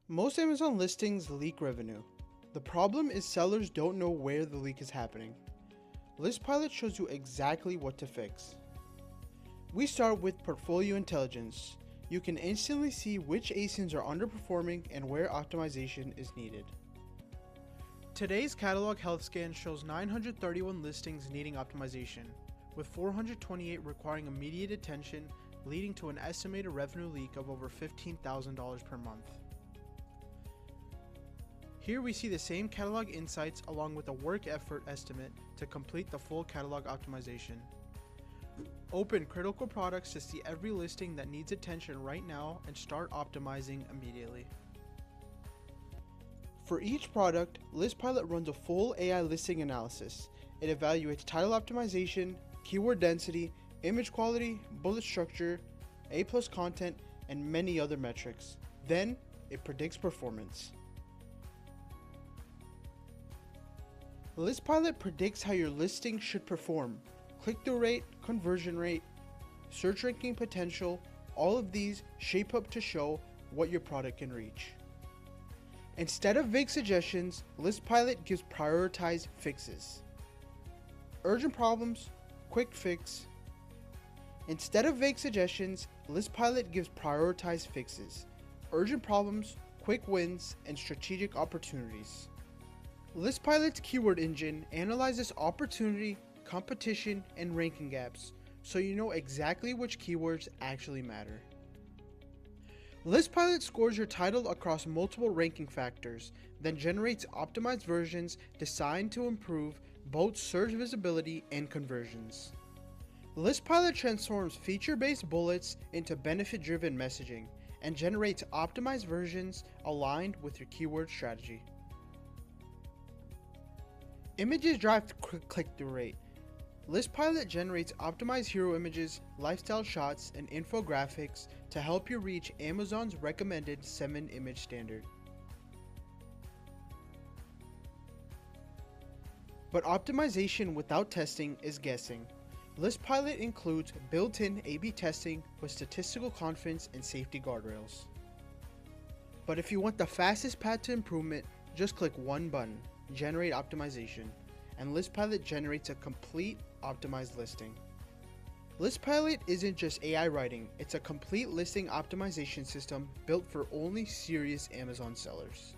Most Amazon listings leak revenue. The problem is sellers don't know where the leak is happening. ListPilot shows you exactly what to fix. We start with portfolio intelligence. You can instantly see which ASINs are underperforming and where optimization is needed. Today's catalog health scan shows 931 listings needing optimization, with 428 requiring immediate attention, leading to an estimated revenue leak of over $15,000 per month. Here we see the same catalog insights along with a work effort estimate to complete the full catalog optimization. Open critical products to see every listing that needs attention right now and start optimizing immediately. For each product, ListPilot runs a full AI listing analysis. It evaluates title optimization, keyword density, image quality, bullet structure, A+ content, and many other metrics. Then, it predicts performance. ListPilot predicts how your listing should perform. Click-through rate, conversion rate, search ranking potential, all of these shape up to show what your product can reach. Instead of vague suggestions, ListPilot gives prioritized fixes. Urgent problems, quick fix. Instead of vague suggestions, ListPilot gives prioritized fixes. Urgent problems, quick wins, and strategic opportunities. ListPilot's keyword engine analyzes opportunity, competition, and ranking gaps, so you know exactly which keywords actually matter. ListPilot scores your title across multiple ranking factors, then generates optimized versions designed to improve both search visibility and conversions. ListPilot transforms feature-based bullets into benefit-driven messaging and generates optimized versions aligned with your keyword strategy. Images drive click-through rate. ListPilot generates optimized hero images, lifestyle shots, and infographics to help you reach Amazon's recommended 7-image standard. But optimization without testing is guessing. ListPilot includes built-in A/B testing with statistical confidence and safety guardrails. But if you want the fastest path to improvement, just click one button, Generate Optimization, and ListPilot generates a complete optimized listing. ListPilot isn't just AI writing, it's a complete listing optimization system built for only serious Amazon sellers.